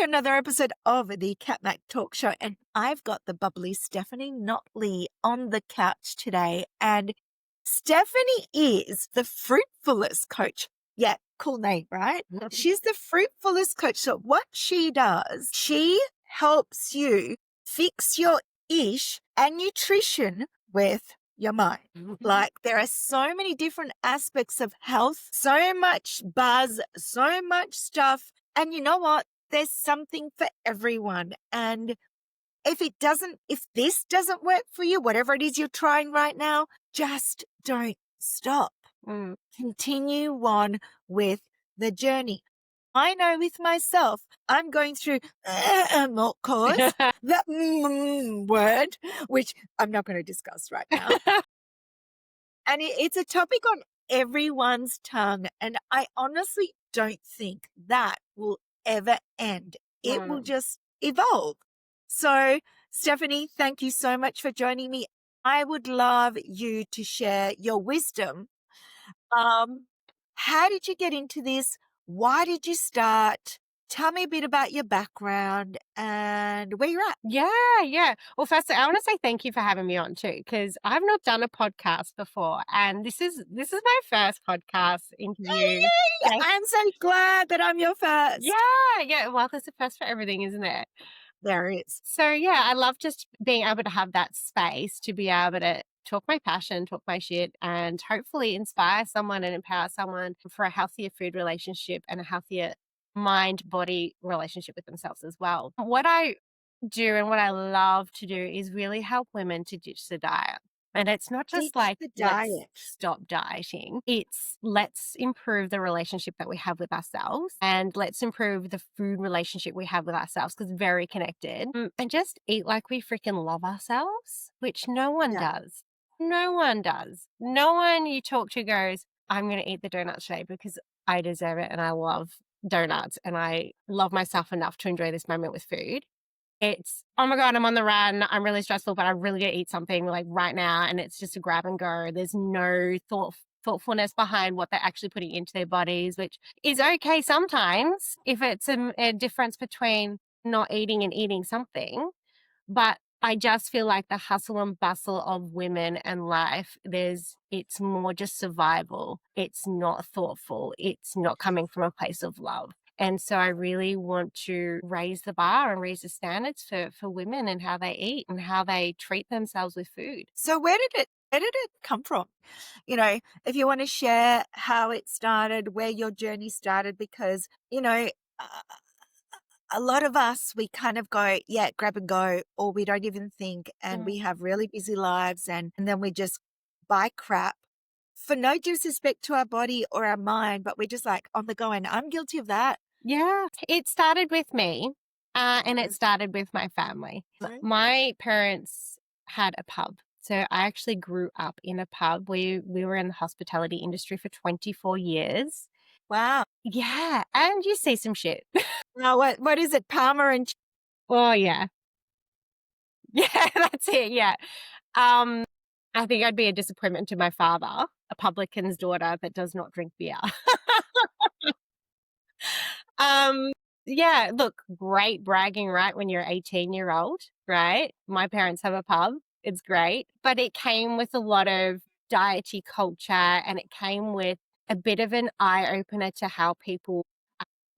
to another episode of the Kat Mak Talk Show, and I've got the bubbly Stephanie Notley on the couch today. And Stephanie is the Fruitfulness Coach. Yeah, cool name, right? She's the Fruitfulness Coach. So what she does, she helps you fix your ish and nutrition with your mind. Like, there are so many different aspects of health, so much buzz, so much stuff. And you know what? There's something for everyone. And if this doesn't work for you, whatever it is you're trying right now, just don't stop. Continue on with the journey. I know with myself, I'm going through milk cause, that word, which I'm not going to discuss right now. And it's a topic on everyone's tongue. And I honestly don't think that will ever end. It will just evolve. So, Stephanie, thank you so much for joining me. I would love you to share your wisdom. How did you get into this? Why did you start? Tell me a bit about your background and where you're at. Yeah. Well, firstly, I want to say thank you for having me on too, because I've not done a podcast before, and this is my first podcast interview. Yay! I'm so glad that I'm your first. Yeah. Well, there's a first for everything, isn't it? There is. So yeah, I love just being able to have that space to be able to talk my passion, talk my shit, and hopefully inspire someone and empower someone for a healthier food relationship and a healthier mind-body relationship with themselves as well. What I do and what I love to do is really help women to ditch the diet. And it's not just like let's stop dieting. It's let's improve the relationship that we have with ourselves, and let's improve the food relationship we have with ourselves, because very connected. And just eat like we freaking love ourselves, which no one does. No one does. No one you talk to goes, I'm going to eat the donuts today because I deserve it and I love donuts and I love myself enough to enjoy this moment with food. It's, oh my God, I'm on the run. I'm really stressful, but I really got to eat something like right now. And it's just a grab and go. There's no thoughtfulness behind what they're actually putting into their bodies, which is okay sometimes if it's a difference between not eating and eating something. But I just feel like the hustle and bustle of women and life, it's more just survival. It's not thoughtful. It's not coming from a place of love. And so I really want to raise the bar and raise the standards for women and how they eat and how they treat themselves with food. So where did it come from? You know, if you want to share how it started, where your journey started, because, a lot of us, we kind of go, grab and go, or we don't even think, and we have really busy lives, and then we just buy crap for no disrespect to our body or our mind, but we're just like on the go, and I'm guilty of that. Yeah, it started with me, and it started with my family. My parents had a pub. So I actually grew up in a pub. We were in the hospitality industry for 24 years. Wow. Yeah, and you see some shit. Now, what is it? Parma and... Oh, yeah. Yeah, that's it, yeah. I think I'd be a disappointment to my father, a publican's daughter that does not drink beer. Yeah, look, great bragging, right, when you're 18-year-old, right? My parents have a pub. It's great. But it came with a lot of dietary culture, and it came with a bit of an eye-opener to how people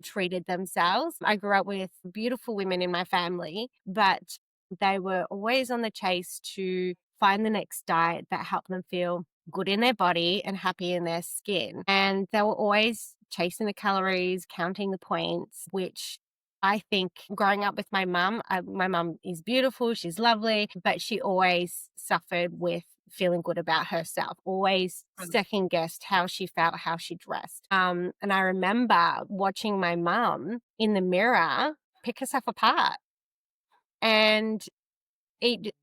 treated themselves. I grew up with beautiful women in my family, but they were always on the chase to find the next diet that helped them feel good in their body and happy in their skin. And they were always chasing the calories, counting the points, which I think growing up with my mum is beautiful, she's lovely, but she always suffered with feeling good about herself, always second guessed how she felt, how she dressed. And I remember watching my mum in the mirror pick herself apart, and it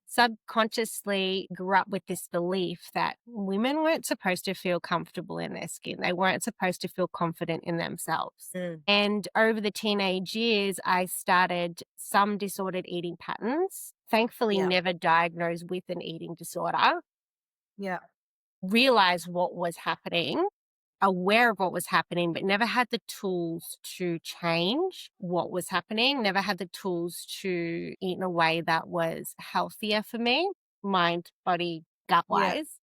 subconsciously grew up with this belief that women weren't supposed to feel comfortable in their skin. They weren't supposed to feel confident in themselves. And over the teenage years, I started some disordered eating patterns. Thankfully, never diagnosed with an eating disorder. Yeah. Realized what was happening aware of what was happening, but never had the tools to change what was happening, never had the tools to eat in a way that was healthier for me, mind, body, gut Yeah. wise,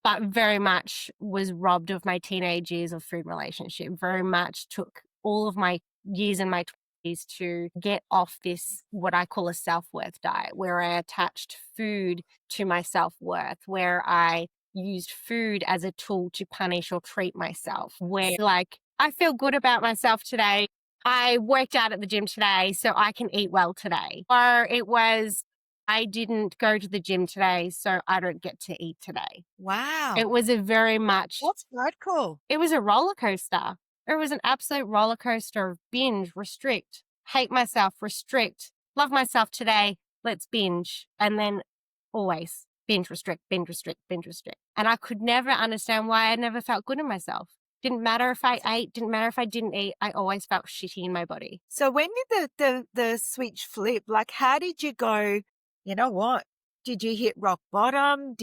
but very much was robbed of my teenage years of food relationship, very much took all of my years in my 20s to get off this, what I call a self-worth diet, where I attached food to my self-worth, where I used food as a tool to punish or treat myself, where like, I feel good about myself today. I worked out at the gym today, so I can eat well today. Or it was, I didn't go to the gym today, so I don't get to eat today. It Wow. was a very much, That's quite cool. it was a roller coaster. It was an absolute roller coaster of binge, restrict, hate myself, restrict, love myself today, let's binge. And then always binge, restrict, binge, restrict, binge, restrict. And I could never understand why I never felt good in myself. Didn't matter if I ate, didn't matter if I didn't eat. I always felt shitty in my body. So when did the switch flip? Like, how did you go, you know what? Did you hit rock bottom?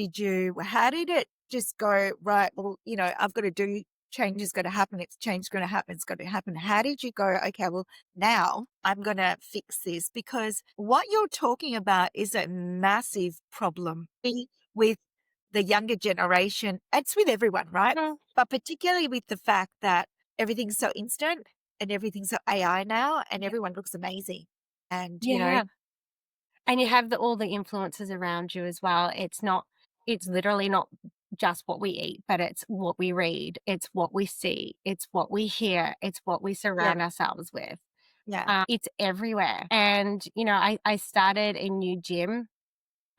How did it just go, right, well, I've got to do, change is going to happen. It's change is going to happen. It's going to happen. How did you go, okay, well, now I'm going to fix this? Because what you're talking about is a massive problem with the younger generation. It's with everyone, right? Mm, But particularly with the fact that everything's so instant and everything's so AI now, and yeah. everyone looks amazing. And, Yeah. And you have all the influences around you as well. It's literally not just what we eat, but it's what we read, it's what we see, it's what we hear, it's what we yeah, surround ourselves with. yeah, It's everywhere. And, I started a new gym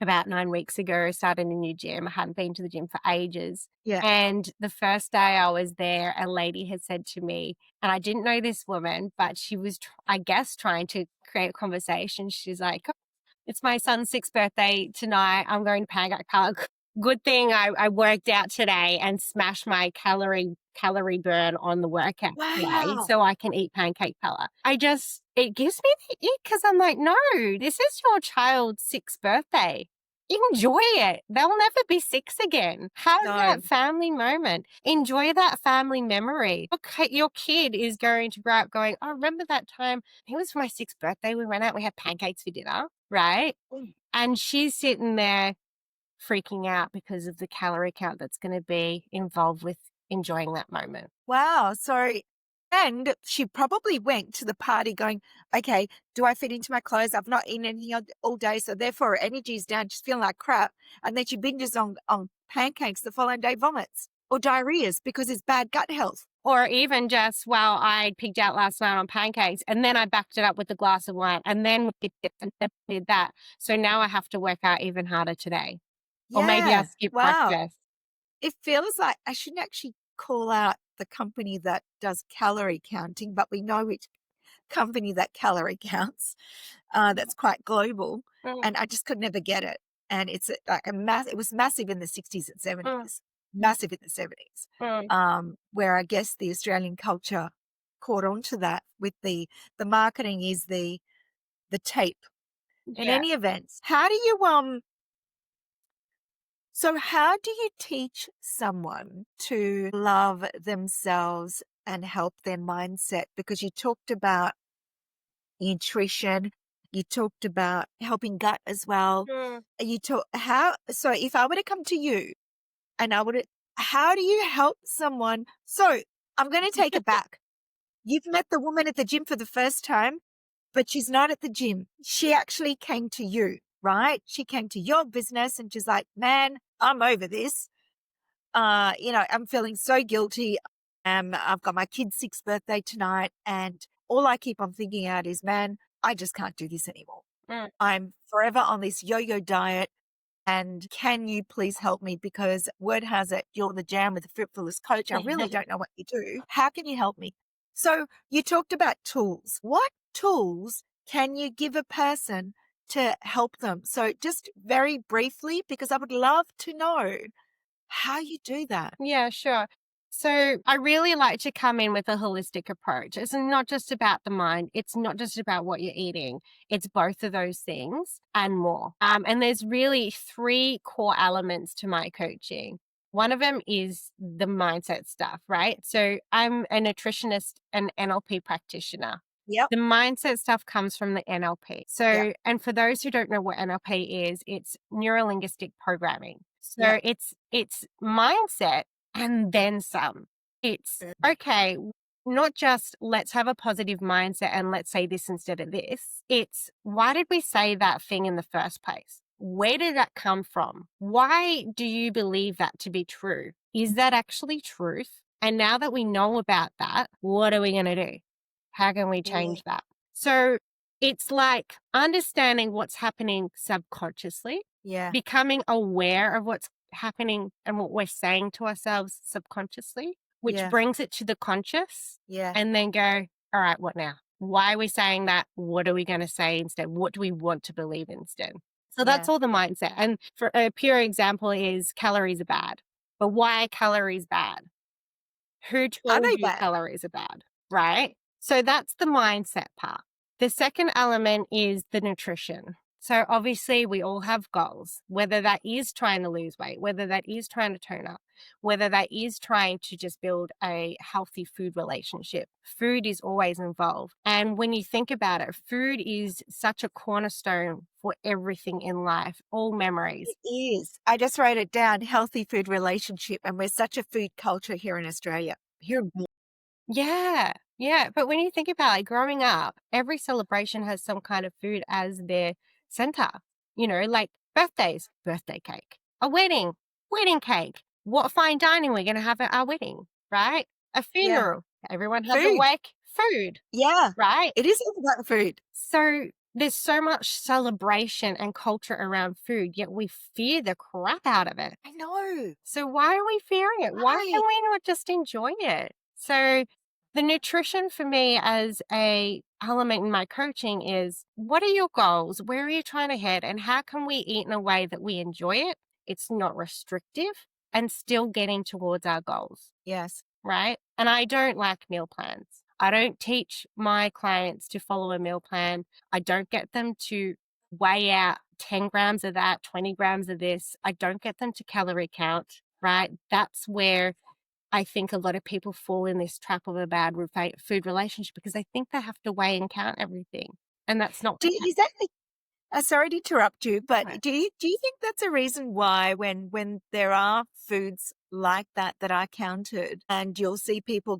about 9 weeks ago, started a new gym. I hadn't been to the gym for ages. yeah. And the first day I was there, a lady had said to me, and I didn't know this woman, but she was, I guess, trying to create a conversation. She's like, it's my son's 6th birthday tonight. I'm going to Pancake Park. Good thing I worked out today and smashed my calorie burn on the workout today Wow. so I can eat pancake pella. It gives me the ick because I'm like, no, this is your child's 6th birthday. Enjoy it. They'll never be 6 again. Have No. that family moment. Enjoy that family memory. Okay, your kid is going to grow up going, oh, remember that time? It was for my 6th birthday. We went out, we had pancakes for dinner, right? Mm. And she's sitting there freaking out because of the calorie count that's going to be involved with enjoying that moment. Wow. So, and she probably went to the party going, okay, do I fit into my clothes? I've not eaten anything all day. So therefore her energy is down. She's feeling like crap. And then she binges on pancakes the following day, vomits or diarrheas because it's bad gut health. Or even just, well, I pigged out last night on pancakes and then I backed it up with a glass of wine and then we did that. So now I have to work out even harder today. Or maybe I Yeah. skip Wow. breakfast. It feels like I shouldn't actually call out the company that does calorie counting, but we know which company that calorie counts. That's quite global, Mm, and I just could never get it. And it's like a mass. It was massive in the 60s and mm, 70s, massive in the 70s, mm. where I guess the Australian culture caught on to that with the marketing is the tape. In Yeah. any event, how do you teach someone to love themselves and help their mindset? Because you talked about nutrition, you talked about helping gut as well. Mm. So if I were to come to you and how do you help someone? So I'm going to take it back. You've met the woman at the gym for the first time, but she's not at the gym. She actually came to you, right? She came to your business and she's like, man, I'm over this. I'm feeling so guilty. I've got my kid's 6th birthday tonight, and all I keep on thinking out is, man, I just can't do this anymore. Mm. I'm forever on this yo-yo diet. And can you please help me? Because word has it, you're the jam with the Fruitfulness Coach. I really don't know what you do. How can you help me? So you talked about tools. What tools can you give a person to help them? So just very briefly, because I would love to know how you do that. Yeah, sure. So I really like to come in with a holistic approach. It's not just about the mind. It's not just about what you're eating. It's both of those things and more. And there's really 3 core elements to my coaching. One of them is the mindset stuff, right? So I'm a nutritionist and NLP practitioner. Yep. The mindset stuff comes from the NLP. Yep. So, and for those who don't know what NLP is, it's neuro linguistic programming. Yep. So it's mindset and then some. It's Mm. okay, not just let's have a positive mindset and let's say this instead of this. It's why did we say that thing in the first place? Where did that come from? Why do you believe that to be true? Is that actually truth? And now that we know about that, what are we going to do? How can we Yeah. change that? So it's like understanding what's happening subconsciously, Yeah. becoming aware of what's happening and what we're saying to ourselves subconsciously, which Yeah. brings it to the conscious, Yeah. and then go, all right, what now? Why are we saying that? What are we going to say instead? What do we want to believe instead? So Yeah. that's all the mindset. And for a pure example is calories are bad. But why are calories bad? Who Are told they you bad? calories are bad? Right? So that's the mindset part. The second element is the nutrition. So obviously we all have goals, whether that is trying to lose weight, whether that is trying to tone up, whether that is trying to just build a healthy food relationship. Food is always involved. And when you think about it, food is such a cornerstone for everything in life, all memories. It is. I just wrote it down, healthy food relationship, and we're such a food culture here in Australia. Here. Yeah. Yeah. But when you think about like growing up, every celebration has some kind of food as their center, like birthdays, birthday cake, a wedding, wedding cake. What fine dining we're going to have at our wedding, right? A Yeah. funeral, everyone has a Food. wake, food, Yeah. right? It is all about food. So there's so much celebration and culture around food, yet we fear the crap out of it. I know. So why are we fearing it? Why Right. can we not just enjoy it? So the nutrition for me as a element in my coaching is what are your goals? Where are you trying to head? And how can we eat in a way that we enjoy it? It's not restrictive and still getting towards our goals, Yes. right? And I don't like meal plans. I don't teach my clients to follow a meal plan. I don't get them to weigh out 10 grams of that, 20 grams of this. I don't get them to calorie count, right? That's where I think a lot of people fall in this trap of a bad food relationship because they think they have to weigh and count everything. And that's not the Is that sorry to interrupt you, but case. do you think that's a reason why when there are foods like that that are counted, and you'll see people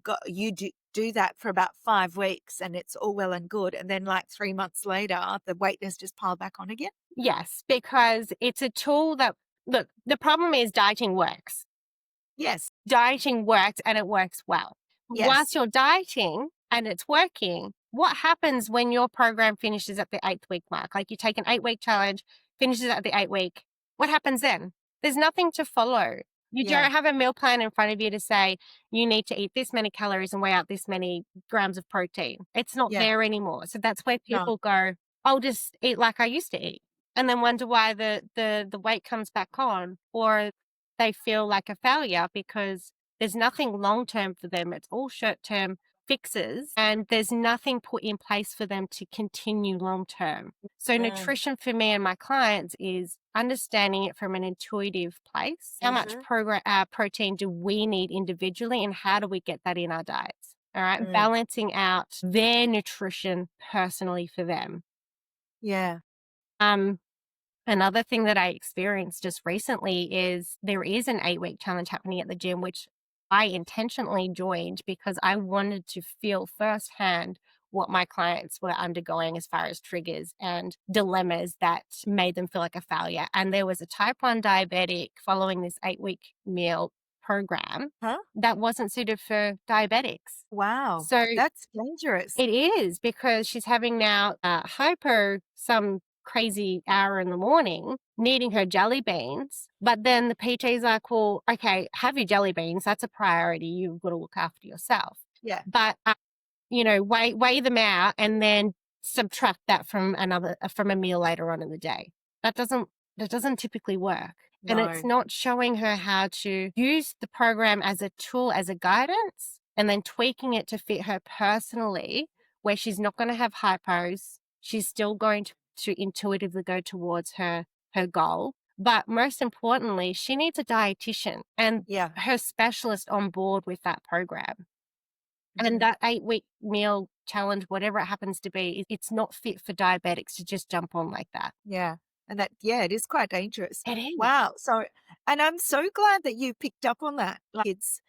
do that for about 5 weeks, and it's all well and good, and then like 3 months later, the weight has just piled back on again? Yes, because it's a tool that, look, the problem is dieting works. Yes. Dieting works and it works well. Yes. Whilst you're dieting and it's working, what happens when your program finishes at the 8th week mark? Like you take an 8-week challenge, finishes at the 8th week. What happens then? There's nothing to follow. You Yeah. don't have a meal plan in front of you to say you need to eat this many calories and weigh out this many grams of protein. It's not Yeah. there anymore. So that's where No. people go, I'll just eat like I used to eat. And then wonder why the weight comes back on, or they feel like a failure because there's nothing long term for them. It's all short term fixes and there's nothing put in place for them to continue long term. So Mm. nutrition for me and my clients is understanding it from an intuitive place. How much protein do we need individually and how do we get that in our diets? All right. Mm. Balancing out their nutrition personally for them. Yeah. Um, Another thing that I experienced just recently is there is an 8-week challenge happening at the gym, which I intentionally joined because I wanted to feel firsthand what my clients were undergoing as far as triggers and dilemmas that made them feel like a failure. And there was a type 1 diabetic following this 8-week meal program Huh? that wasn't suited for diabetics. Wow. So That's dangerous. it is because she's having now hypo some crazy hour in the morning, needing her jelly beans. But then the PT's like, well, okay, have your jelly beans. That's a priority. You've got to look after yourself. Yeah. But, weigh them out and then subtract that from from a meal later on in the day. That doesn't typically work. And it's No. not showing her how to use the program as a tool, as a guidance, and then tweaking it to fit her personally, where she's not going to have hypos. She's still going to intuitively go towards her goal, But most importantly, she needs a dietitian and Yeah. her specialist on board with that program. And Mhm. that 8-week meal challenge, whatever it happens to be, it's not fit for diabetics to just jump on like that. Yeah. And that, yeah, it is quite dangerous. It is. Wow. So, and I'm so glad that you picked up on that. Like it's,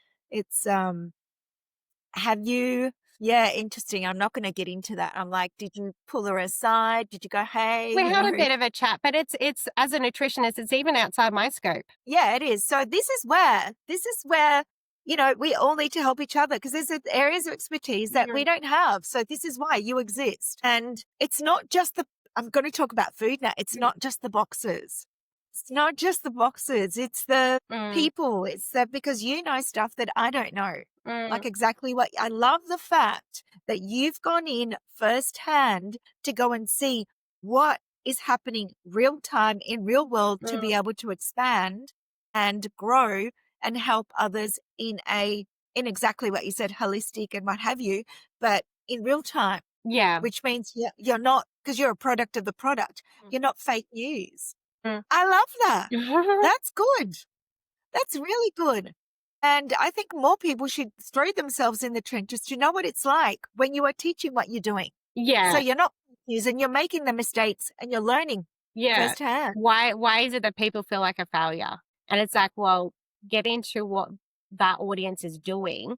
have you, yeah, interesting. I'm not going to get into that. I'm like, did you pull her aside? Did you go, hey, We had a bit of a chat, but it's as a nutritionist, it's even outside my scope. Yeah, it is. So this is where, we all need to help each other because there's areas of expertise that we Mhm, don't have. So this is why you exist. And it's not just I'm going to talk about food now. It's mm, not just the boxes. It's not just the boxes. It's the mm, people. It's the, because you know stuff that I don't know. mm, Like exactly what I love the fact that you've gone in firsthand to go and see what is happening real time in real world to mm. be able to expand and grow and help others in exactly what you said, holistic and what have you, but in real time, Yeah. which means you're not, because you're a product of the product, you're not fake news. Mm. I love that. That's good. That's really good. And I think more people should throw themselves in the trenches to know what it's like when you are teaching what you're doing. So Yeah, you're not confused and you're making the mistakes and you're learning yeah. firsthand. Why is it that people feel like a failure? And it's like, well, get into what that audience is doing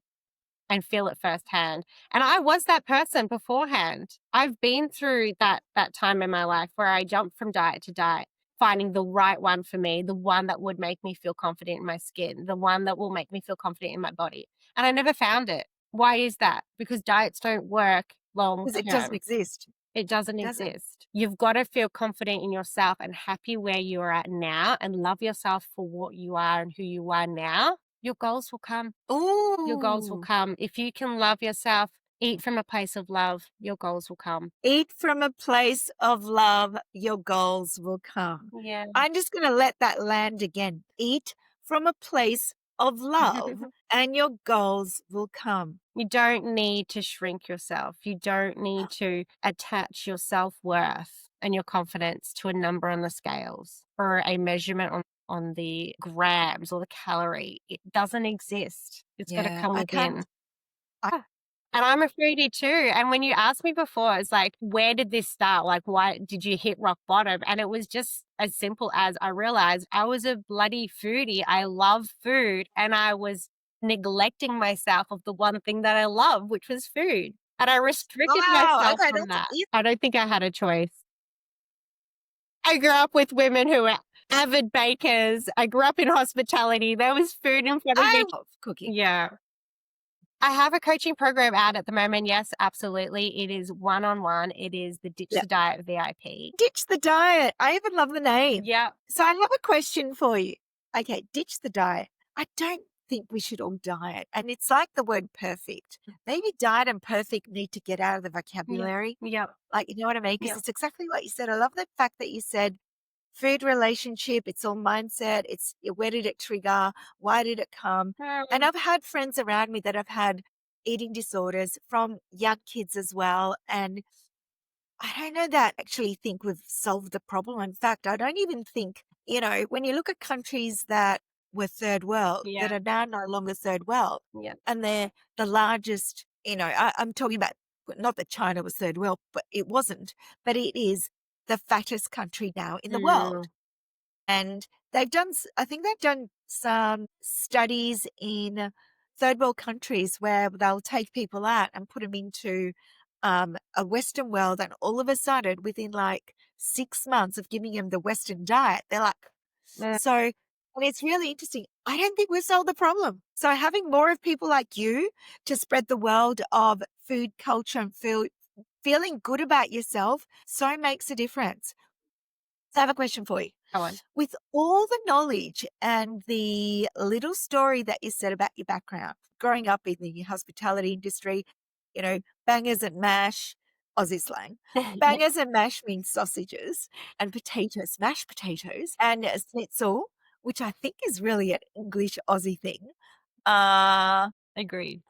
and feel it firsthand. And I was that person beforehand. I've been through that time in my life where I jumped from diet to diet, finding the right one for me, the one that would make me feel confident in my skin, the one that will make me feel confident in my body. And I never found it. Why is that? Because diets don't work long Because it doesn't term. exist. It doesn't Doesn't. exist. You've got to feel confident in yourself and happy where you are at now and love yourself for what you are and who you are now. Your goals will come. Your goals will Ooh. come. If you can love yourself, eat from a place of love, your goals will come. Eat from a place of love, your goals will come. Yeah. I'm just going to let that land again. Eat from a place of love, and your goals will come. You don't need to shrink yourself. You don't need to attach your self worth and your confidence to a number on the scales or a measurement on the grams or the calorie. It doesn't exist. It's got to Yeah, come I can't. within. I, And I'm a foodie too. And when you asked me before, it's like, where did this start? Like, why did you hit rock bottom? And it was just as simple as I realized I was a bloody foodie. I love food and I was neglecting myself of the one thing that I love, which was food. And I restricted wow. myself Okay, from that's that. it. I don't think I had a choice. I grew up with women who were avid bakers. I grew up in hospitality. There was food in front of I me. love cooking. Yeah. I have a coaching program out at the moment. Yes, absolutely. It is one-on-one. It is the Ditch Yeah. the Diet VIP. Ditch the diet. I even love the name. Yeah. So I have a question for you. Okay, ditch the diet. I don't think we should all diet. And it's like the word perfect. Maybe diet and perfect need to get out of the Yeah. vocabulary. Yeah. Like, you know what I mean? Because Yeah. it's exactly what you said. I love the fact that you said food relationship, it's all mindset. It's where did it trigger? Why did it come? And Um, I've had friends around me that have had eating disorders from young kids as well. And I don't know that I actually think we've solved the problem. In fact, I don't even think, when you look at countries that were third world, that yeah. are now no longer third world, Yeah. and they're the largest, I'm talking about, not that China was third world, but it wasn't, but it is the fattest country now in the world. Mm, And I think they've done some studies in third world countries where they'll take people out and put them into a Western world. And all of a sudden, within like 6 months of giving them the Western diet, they're like, mm, so, and it's really interesting. I don't think we've solved the problem. So having more of people like you to spread the world of food culture and feeling good about yourself so makes a difference. So I have a question for you. go on. With all the knowledge and the little story that you said about your background, growing up in the hospitality industry, bangers and mash, Aussie slang. Yeah. Bangers and mash means sausages and potatoes, mashed potatoes, and a schnitzel, which I think is really an English Aussie thing. Uh, Agreed.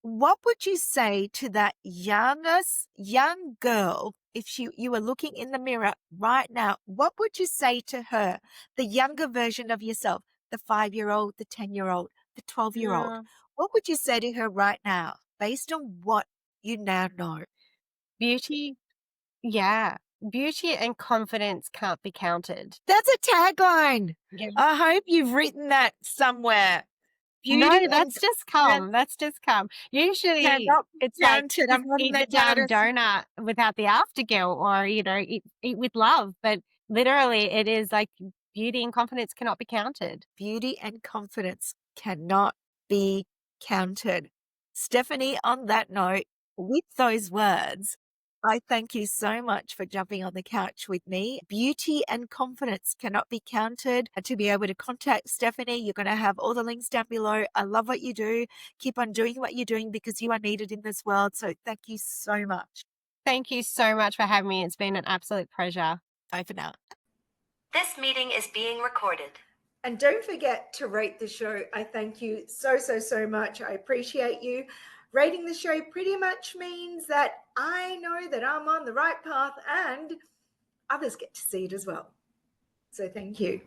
what would you say to that young girl if you were looking in the mirror right now? What would you say to her, the younger version of yourself, the 5-year-old, the 10-year-old, the 12-year-old? Mm, What would you say to her right now based on what you now know? beauty, yeah, beauty and confidence can't be counted. That's a tagline. Yeah. I hope you've written that somewhere. Beauty No, and confidence that's just come. Usually, cannot be it's like counted. just I'm writing eat the that down damn as donut without the aftergill, or, eat with love, but literally it is like beauty and confidence cannot be counted. beauty and confidence cannot be counted. Stephanie, on that note, with those words, I thank you so much for jumping on the couch with me. Beauty and confidence cannot be counted. And to be able to contact Stephanie, you're going to have all the links down below. I love what you do. Keep on doing what you're doing because you are needed in this world. So thank you so much. Thank you so much for having me. It's been an absolute pleasure. Bye for now. This meeting is being recorded. And don't forget to rate the show. I thank you so much. I appreciate you. Rating the show pretty much means that I know that I'm on the right path and others get to see it as well. So thank you.